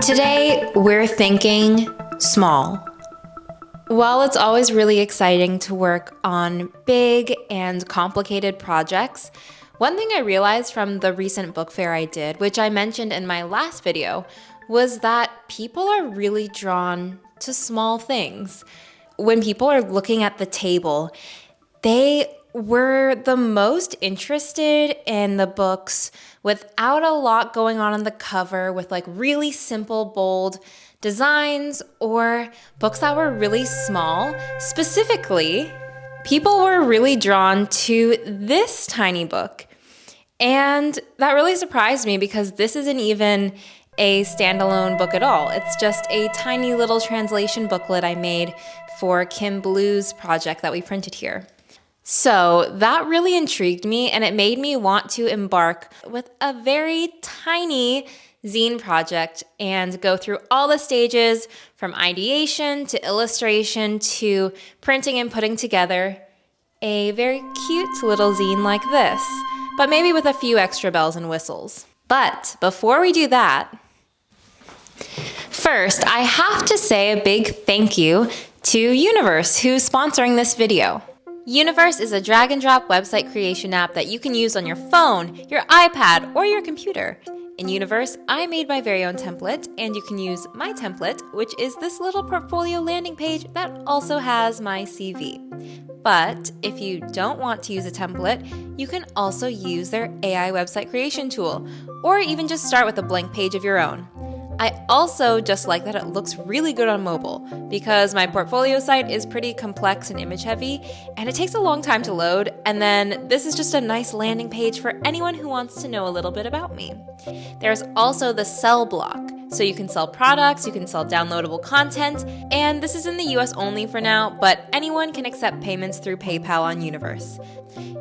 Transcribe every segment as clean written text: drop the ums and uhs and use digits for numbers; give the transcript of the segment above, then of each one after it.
Today, we're thinking small. While it's always really exciting to work on big and complicated projects, one thing I realized from the recent book fair I did, which I mentioned in my last video, was that people are really drawn to small things. When people are looking at the table, they were the most interested in the books without a lot going on the cover, with like really simple, bold designs, or books that were really small. Specifically, people were really drawn to this tiny book. And that really surprised me because this isn't even a standalone book at all. It's just a tiny little translation booklet I made for Kim Blue's project that we printed here. So that really intrigued me, and it made me want to embark with a very tiny zine project and go through all the stages from ideation to illustration to printing and putting together a very cute little zine like this, but maybe with a few extra bells and whistles. But before we do that, first I have to say a big thank you to Universe, who's sponsoring this video. Universe is a drag and drop website creation app that you can use on your phone, your iPad, or your computer. In Universe, I made my very own template, and you can use my template, which is this little portfolio landing page that also has my CV. But if you don't want to use a template, you can also use their AI website creation tool, or even just start with a blank page of your own. I also just like that it looks really good on mobile because my portfolio site is pretty complex and image heavy, and it takes a long time to load, and then this is just a nice landing page for anyone who wants to know a little bit about me. There's also the sell block, so you can sell products, you can sell downloadable content, and this is in the US only for now, but anyone can accept payments through PayPal on Universe.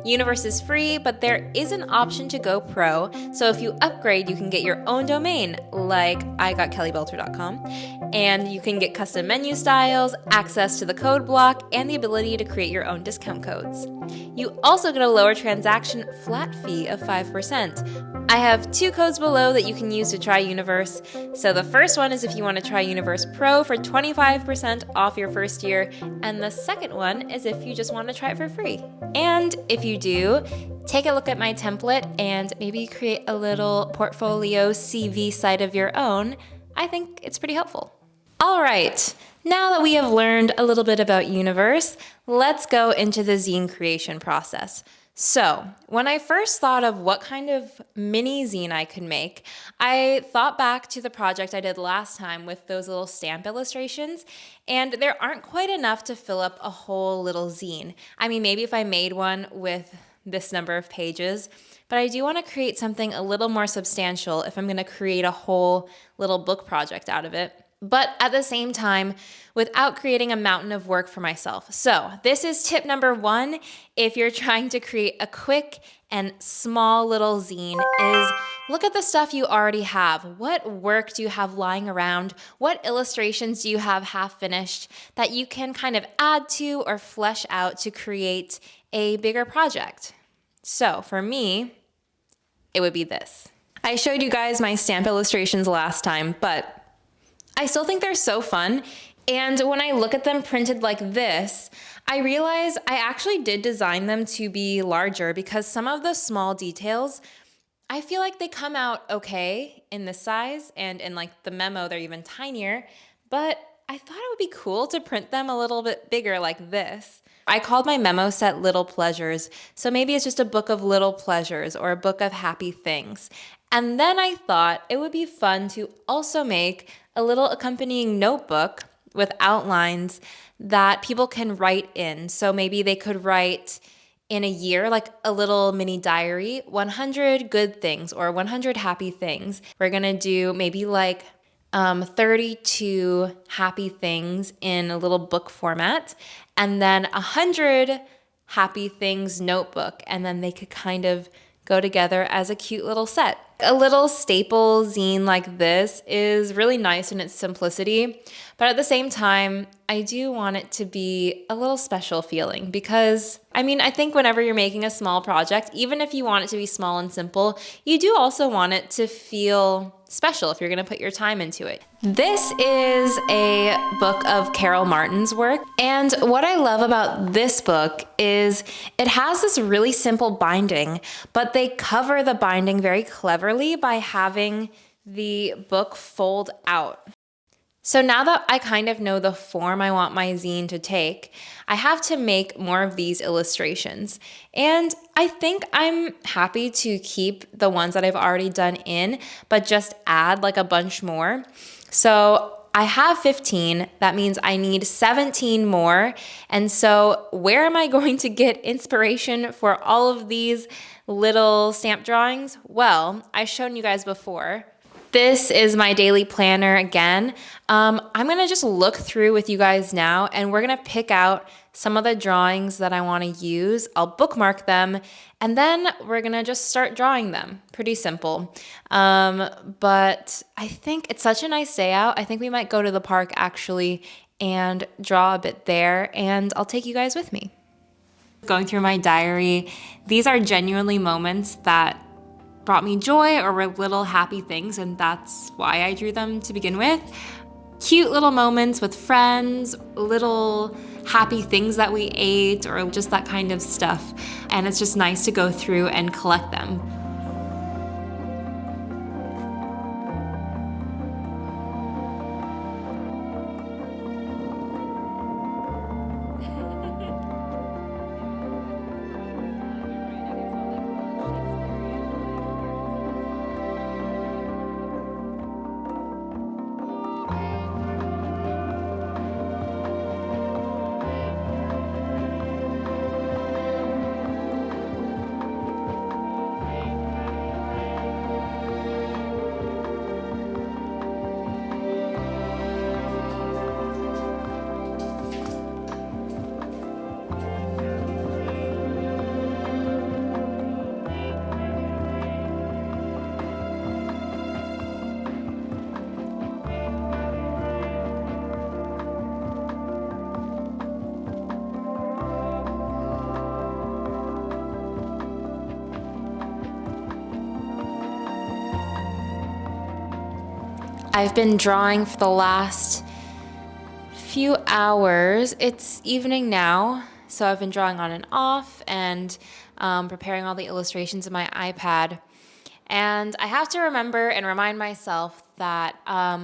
Universe is free, but there is an option to go pro, so if you upgrade, you can get your own domain, like igotkellybelter.com, and you can get custom menu styles, access to the code block, and the ability to create your own discount codes. You also get a lower transaction flat fee of 5%. I have 2 codes below that you can use to try Universe. So the first one is if you want to try Universe Pro for 25% off your first year, and the second one is if you just want to try it for free. And if you do, take a look at my template and maybe create a little portfolio CV site of your own. I think it's pretty helpful. All right, now that we have learned a little bit about Universe, let's go into the zine creation process. So when I first thought of what kind of mini zine I could make, I thought back to the project I did last time with those little stamp illustrations, and there aren't quite enough to fill up a whole little zine. I mean, maybe if I made one with this number of pages, but I do want to create something a little more substantial if I'm going to create a whole little book project out of it. But at the same time, without creating a mountain of work for myself. So this is tip number 1 if you're trying to create a quick and small little zine, is look at the stuff you already have. What work do you have lying around? What illustrations do you have half finished that you can kind of add to or flesh out to create a bigger project? So for me, it would be this. I showed you guys my stamp illustrations last time, but I still think they're so fun, and when I look at them printed like this, I realize I actually did design them to be larger because some of the small details, I feel like they come out okay in this size, and in like the memo they're even tinier, but I thought it would be cool to print them a little bit bigger like this. I called my memo set Little Pleasures, so maybe it's just a book of little pleasures or a book of happy things. And then I thought it would be fun to also make a little accompanying notebook with outlines that people can write in. So maybe they could write in a year, like a little mini diary, 100 good things or 100 happy things. We're gonna do maybe like 32 happy things in a little book format, and then 100 happy things notebook, and then they could kind of go together as a cute little set. A little staple zine like this is really nice in its simplicity, but at the same time, I do want it to be a little special feeling because, I mean, I think whenever you're making a small project, even if you want it to be small and simple, you do also want it to feel special if you're gonna put your time into it. This is a book of Carol Martin's work, and what I love about this book is it has this really simple binding, but they cover the binding very cleverly by having the book fold out. So now that I kind of know the form I want my zine to take, I have to make more of these illustrations. And I think I'm happy to keep the ones that I've already done in, but just add like a bunch more. So I have 15, that means I need 17 more. And so where am I going to get inspiration for all of these little stamp drawings? Well, I've shown you guys before. This is my daily planner again. I'm gonna just look through with you guys now, and we're gonna pick out some of the drawings that I wanna use. I'll bookmark them, and then we're gonna just start drawing them. Pretty simple. But I think it's such a nice day out. I think we might go to the park actually and draw a bit there, and I'll take you guys with me. Going through my diary, these are genuinely moments that brought me joy or were little happy things, and that's why I drew them to begin with. Cute little moments with friends, little happy things that we ate, or just that kind of stuff. And it's just nice to go through and collect them. I've been drawing for the last few hours. It's evening now, so I've been drawing on and off and preparing all the illustrations in my iPad. And I have to remember and remind myself that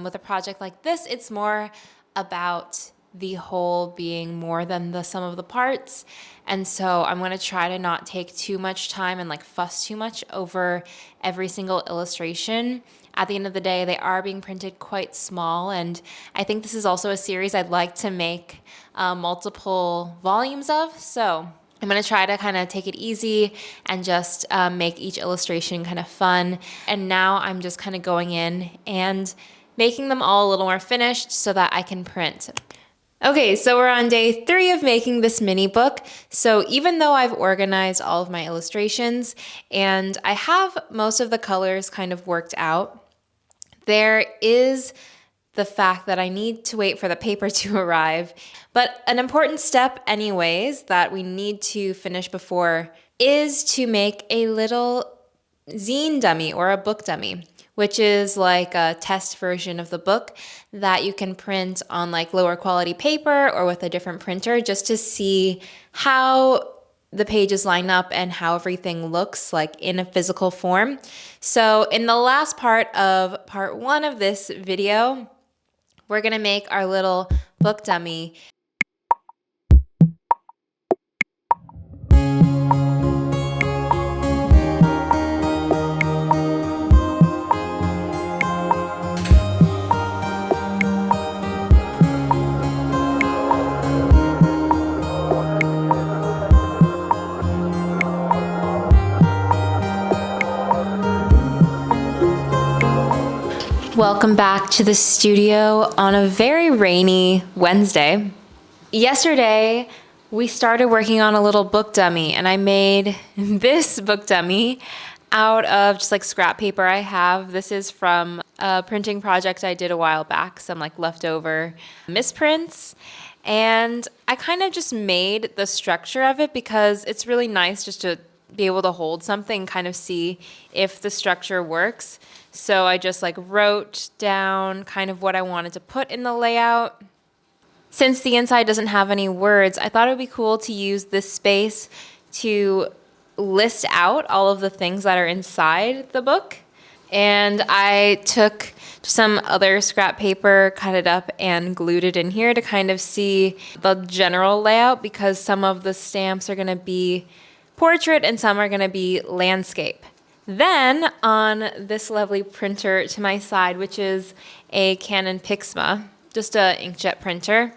with a project like this, it's more about the whole being more than the sum of the parts. And so I'm gonna try to not take too much time and like fuss too much over every single illustration. At the end of the day, they are being printed quite small, and I think this is also a series I'd like to make multiple volumes of. So I'm gonna try to kind of take it easy and just make each illustration kind of fun. And now I'm just kind of going in and making them all a little more finished so that I can print. Okay, so we're on day 3 of making this mini book. So even though I've organized all of my illustrations and I have most of the colors kind of worked out, there is the fact that I need to wait for the paper to arrive. But an important step anyways that we need to finish before is to make a little zine dummy or a book dummy, which is like a test version of the book that you can print on like lower quality paper or with a different printer just to see how the pages line up and how everything looks like in a physical form. So in the last part of part 1 of this video, we're gonna make our little book dummy. Welcome back to the studio on a very rainy Wednesday. Yesterday, we started working on a little book dummy, and I made this book dummy out of just like scrap paper I have. This is from a printing project I did a while back, some like leftover misprints. And I kind of just made the structure of it because it's really nice just to be able to hold something, kind of see if the structure works. So I just like wrote down kind of what I wanted to put in the layout. Since the inside doesn't have any words, I thought it would be cool to use this space to list out all of the things that are inside the book. And I took some other scrap paper, cut it up, and glued it in here to kind of see the general layout, because some of the stamps are going to be portrait and some are going to be landscape. Then on this lovely printer to my side, which is a Canon Pixma, just an inkjet printer,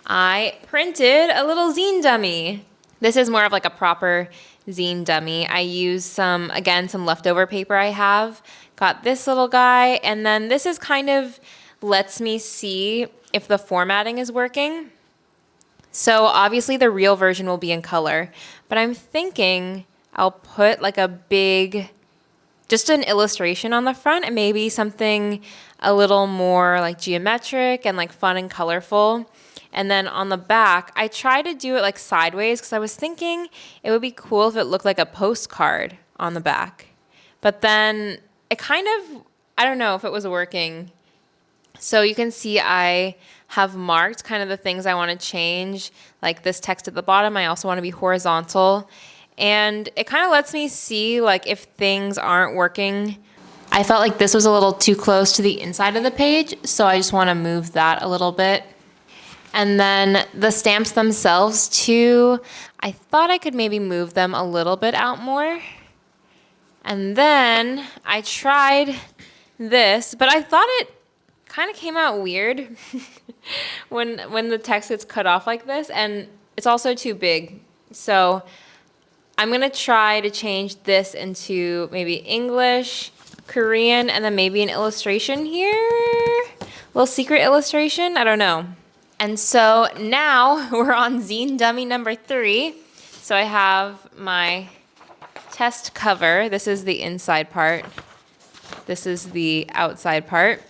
I printed a little zine dummy. This is more of like a proper zine dummy. I used some leftover paper I have. Got this little guy, and then this is kind of lets me see if the formatting is working. So obviously the real version will be in color, but I'm thinking I'll put like a big, just an illustration on the front, and maybe something a little more like geometric and like fun and colorful. And then on the back, I tried to do it like sideways because I was thinking it would be cool if it looked like a postcard on the back. But then it kind of, I don't know if it was working. So you can see I have marked kind of the things I want to change, like this text at the bottom. I also want to be horizontal. And it kind of lets me see like if things aren't working. I felt like this was a little too close to the inside of the page, so I just want to move that a little bit. And then the stamps themselves too, I thought I could maybe move them a little bit out more. And then I tried this, but I thought it kind of came out weird when the text gets cut off like this, and it's also too big. So I'm gonna try to change this into maybe English, Korean, and then maybe an illustration here. Little secret illustration, I don't know. And so now we're on zine dummy number 3. So I have my test cover. This is the inside part. This is the outside part.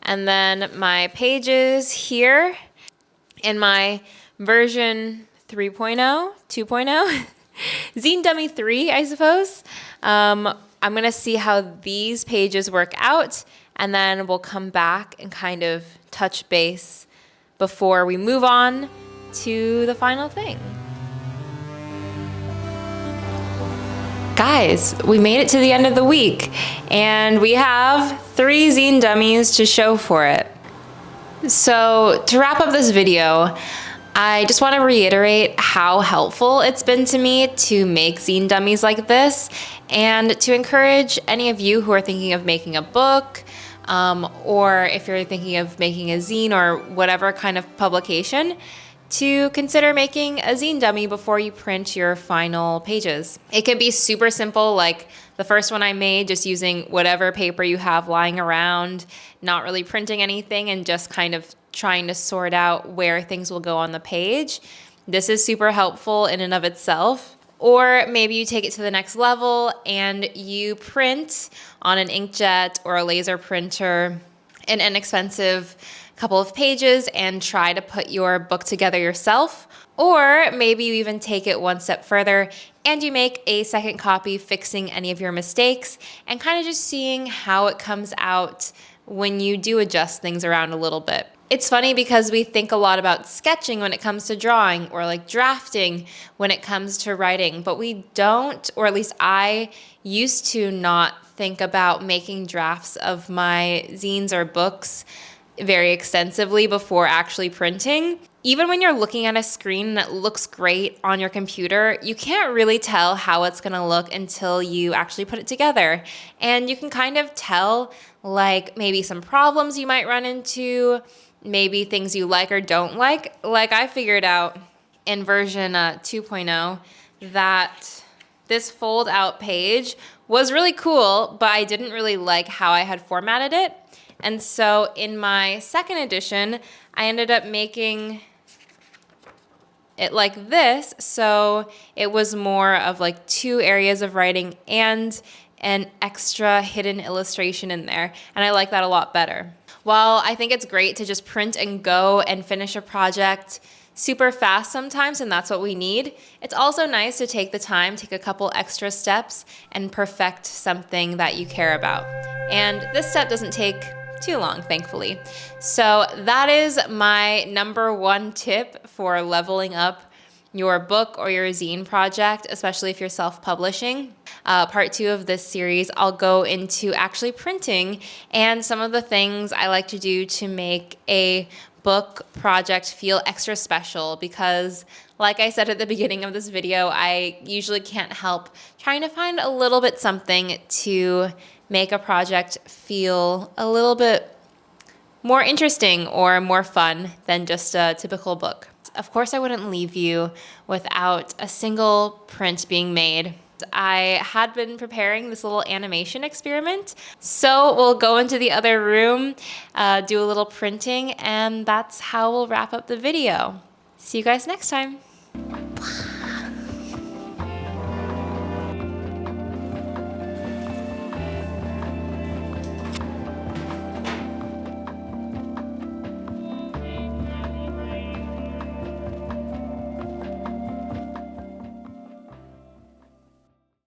And then my pages here in my version 3.0, 2.0, zine dummy 3, I suppose. I'm gonna see how these pages work out, and then we'll come back and kind of touch base before we move on to the final thing. Guys, we made it to the end of the week, and we have 3 zine dummies to show for it. So to wrap up this video, I just want to reiterate how helpful it's been to me to make zine dummies like this, and to encourage any of you who are thinking of making a book, or if you're thinking of making a zine or whatever kind of publication, to consider making a zine dummy before you print your final pages. It can be super simple, like the first one I made, just using whatever paper you have lying around, not really printing anything, and just kind of trying to sort out where things will go on the page. This is super helpful in and of itself. Or maybe you take it to the next level and you print on an inkjet or a laser printer an inexpensive couple of pages and try to put your book together yourself. Or maybe you even take it one step further and you make a second copy, fixing any of your mistakes and kind of just seeing how it comes out when you do adjust things around a little bit. It's funny because we think a lot about sketching when it comes to drawing, or like drafting when it comes to writing, but we don't, or at least I used to not think about making drafts of my zines or books very extensively before actually printing. Even when you're looking at a screen and it looks great on your computer, you can't really tell how it's gonna look until you actually put it together. And you can kind of tell like maybe some problems you might run into, maybe things you like or don't like. Like I figured out in version 2.0 that this fold out page was really cool, but I didn't really like how I had formatted it. And so in my second edition, I ended up making it like this. So it was more of like 2 areas of writing and an extra hidden illustration in there. And I like that a lot better. While I think it's great to just print and go and finish a project super fast sometimes, and that's what we need. It's also nice to take the time, take a couple extra steps, and perfect something that you care about. And this step doesn't take too long, thankfully. So that is my number one tip for leveling up your book or your zine project, especially if you're self-publishing. Part 2 of this series, I'll go into actually printing and some of the things I like to do to make a book project feel extra special, because like I said at the beginning of this video, I usually can't help trying to find a little bit something to make a project feel a little bit more interesting or more fun than just a typical book. Of course, I wouldn't leave you without a single print being made. I had been preparing this little animation experiment, so we'll go into the other room, do a little printing, and that's how we'll wrap up the video. See you guys next time.